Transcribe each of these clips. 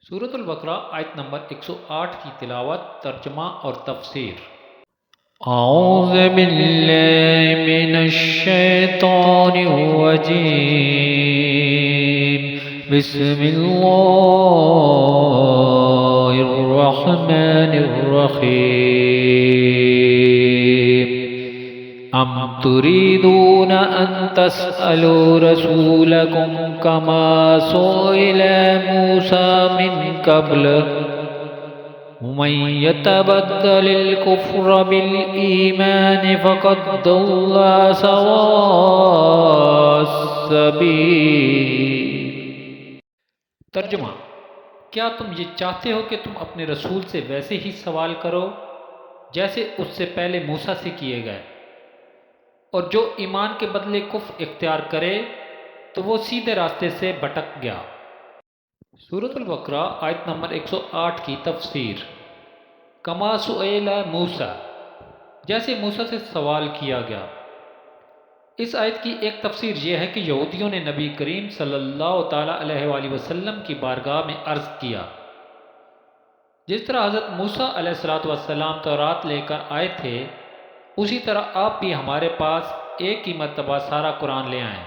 سورۃ البقرہ آیت نمبر 108 کی تلاوت، ترجمہ اور تفسیر۔ اعوذ باللہ من الشیطان الرجیم، بسم اللہ الرحمن الرحیم۔ ام تريدون ان تسألوا رسولكم كما سئل موسى من قبل ومن يتبدل الكفر بالإيمان فقد ضل سواء السبيل۔ ترجمہ: کیا تم یہ چاہتے ہو کہ تم اپنے رسول سے ویسے ہی سوال کرو جیسے اس سے پہلے موسیٰ سے کیے گئے، اور جو ایمان کے بدلے کفر اختیار کرے تو وہ سیدھے راستے سے بھٹک گیا۔ سورۃ البقرہ آیت نمبر 108 کی تفسیر۔ کما سئل موسیٰ، جیسے موسیٰ سے سوال کیا گیا۔ اس آیت کی ایک تفسیر یہ ہے کہ یہودیوں نے نبی کریم صلی اللہ تعالیٰ علیہ وآلہ وسلم کی بارگاہ میں عرض کیا، جس طرح حضرت موسیٰ علیہ السلام تورات لے کر آئے تھے، اسی طرح آپ بھی ہمارے پاس ایک ہی مرتبہ سارا قرآن لے آئیں۔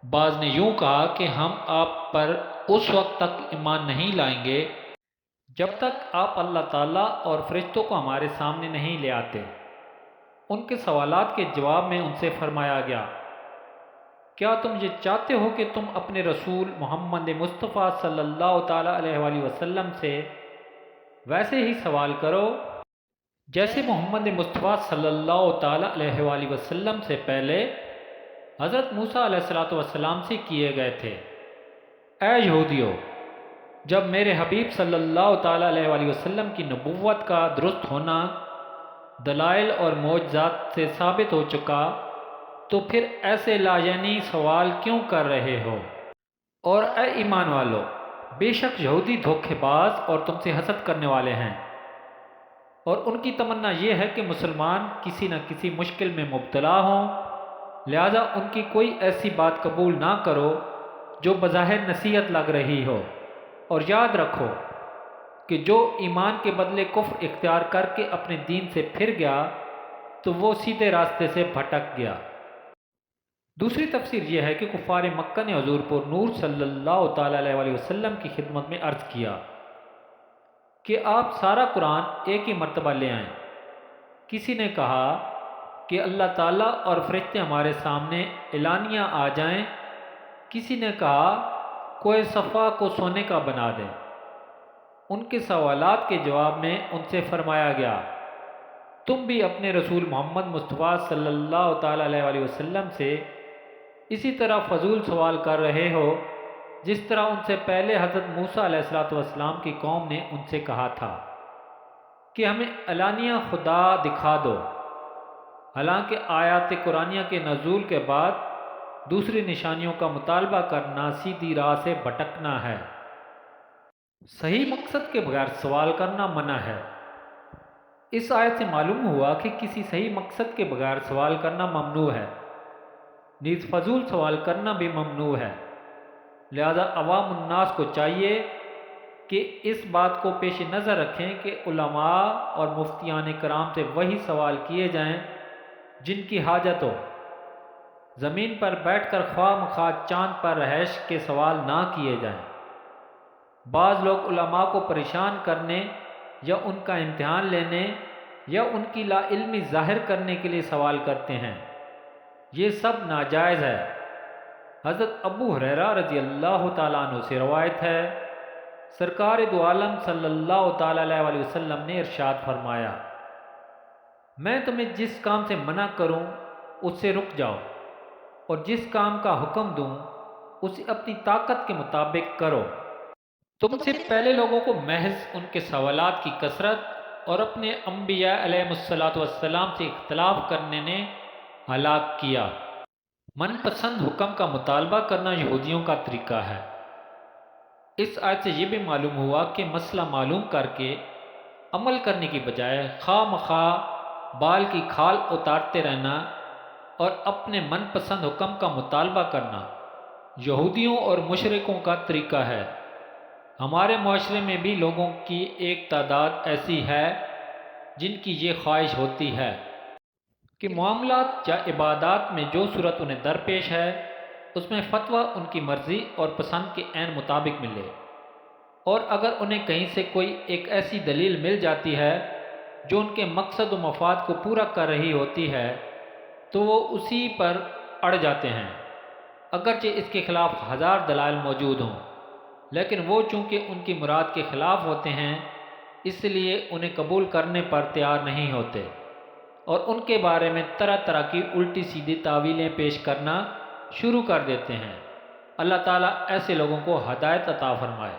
بعض نے یوں کہا کہ ہم آپ پر اس وقت تک ایمان نہیں لائیں گے جب تک آپ اللہ تعالیٰ اور فرشتوں کو ہمارے سامنے نہیں لے آتے۔ ان کے سوالات کے جواب میں ان سے فرمایا گیا، کیا تم یہ چاہتے ہو کہ تم اپنے رسول محمد مصطفیٰ صلی اللہ تعالیٰ علیہ وآلہ وسلم سے ویسے ہی سوال کرو جیسے محمد مصطفیٰ صلی اللہ تعالیٰ علیہ وآلہ وسلم سے پہلے حضرت موسیٰ علیہ السلام سے کیے گئے تھے۔ اے یہودیو، جب میرے حبیب صلی اللہ تعالیٰ علیہ وآلہ وسلم کی نبوت کا درست ہونا دلائل اور معجزات سے ثابت ہو چکا، تو پھر ایسے لایعنی سوال کیوں کر رہے ہو؟ اور اے ایمان والو، بے شک یہودی دھوکے باز اور تم سے حسد کرنے والے ہیں، اور ان کی تمنا یہ ہے کہ مسلمان کسی نہ کسی مشکل میں مبتلا ہوں، لہذا ان کی کوئی ایسی بات قبول نہ کرو جو بظاہر نصیحت لگ رہی ہو، اور یاد رکھو کہ جو ایمان کے بدلے کفر اختیار کر کے اپنے دین سے پھر گیا تو وہ سیدھے راستے سے بھٹک گیا۔ دوسری تفسیر یہ ہے کہ کفار مکہ نے حضور پر نور صلی اللہ تعالیٰ علیہ وآلہ وسلم کی خدمت میں عرض کیا کہ آپ سارا قرآن ایک ہی مرتبہ لے آئیں۔ کسی نے کہا کہ اللہ تعالیٰ اور فرشتے ہمارے سامنے اعلانیہ آ جائیں، کسی نے کہا کوئی صفحہ کو سونے کا بنا دیں۔ ان کے سوالات کے جواب میں ان سے فرمایا گیا، تم بھی اپنے رسول محمد مصطفیٰ صلی اللہ تعالیٰ علیہ وآلہ وسلم سے اسی طرح فضول سوال کر رہے ہو جس طرح ان سے پہلے حضرت موسیٰ علیہ السلام کی قوم نے ان سے کہا تھا کہ ہمیں اعلانیہ خدا دکھا دو، حالانکہ آیات قرآنیہ کے نزول کے بعد دوسری نشانیوں کا مطالبہ کرنا سیدھی راہ سے بھٹکنا ہے۔ صحیح مقصد کے بغیر سوال کرنا منع ہے۔ اس آیت سے معلوم ہوا کہ کسی صحیح مقصد کے بغیر سوال کرنا ممنوع ہے، نیز فضول سوال کرنا بھی ممنوع ہے۔ لہذا عوام الناس کو چاہیے کہ اس بات کو پیش نظر رکھیں کہ علماء اور مفتیان کرام سے وہی سوال کیے جائیں جن کی حاجت ہو۔ زمین پر بیٹھ کر خواہ مخواہ چاند پر رہائش کے سوال نہ کیے جائیں۔ بعض لوگ علماء کو پریشان کرنے یا ان کا امتحان لینے یا ان کی لا علمی ظاہر کرنے کے لیے سوال کرتے ہیں، یہ سب ناجائز ہے۔ حضرت ابو ہریرہ رضی اللہ تعالیٰ عنہ سے روایت ہے، سرکار دو عالم صلی اللہ تعالیٰ علیہ وآلہ وسلم نے ارشاد فرمایا، میں تمہیں جس کام سے منع کروں اس سے رک جاؤ، اور جس کام کا حکم دوں اسے اپنی طاقت کے مطابق کرو۔ تم سے پہلے لوگوں کو محض ان کے سوالات کی کثرت اور اپنے انبیاء علیہ السلام سے اختلاف کرنے نے ہلاک کیا۔ من پسند حکم کا مطالبہ کرنا یہودیوں کا طریقہ ہے۔ اس آیت سے یہ بھی معلوم ہوا کہ مسئلہ معلوم کر کے عمل کرنے کی بجائے خواہ مخواہ بال کی کھال اتارتے رہنا اور اپنے من پسند حکم کا مطالبہ کرنا یہودیوں اور مشرکوں کا طریقہ ہے۔ ہمارے معاشرے میں بھی لوگوں کی ایک تعداد ایسی ہے جن کی یہ خواہش ہوتی ہے کہ معاملات یا عبادات میں جو صورت انہیں درپیش ہے اس میں فتویٰ ان کی مرضی اور پسند کے عین مطابق ملے، اور اگر انہیں کہیں سے کوئی ایک ایسی دلیل مل جاتی ہے جو ان کے مقصد و مفاد کو پورا کر رہی ہوتی ہے تو وہ اسی پر اڑ جاتے ہیں، اگرچہ اس کے خلاف ہزار دلائل موجود ہوں، لیکن وہ چونکہ ان کی مراد کے خلاف ہوتے ہیں اس لیے انہیں قبول کرنے پر تیار نہیں ہوتے، اور ان کے بارے میں طرح طرح کی الٹی سیدھی تعویلیں پیش کرنا شروع کر دیتے ہیں۔ اللہ تعالیٰ ایسے لوگوں کو ہدایت عطا فرمائے۔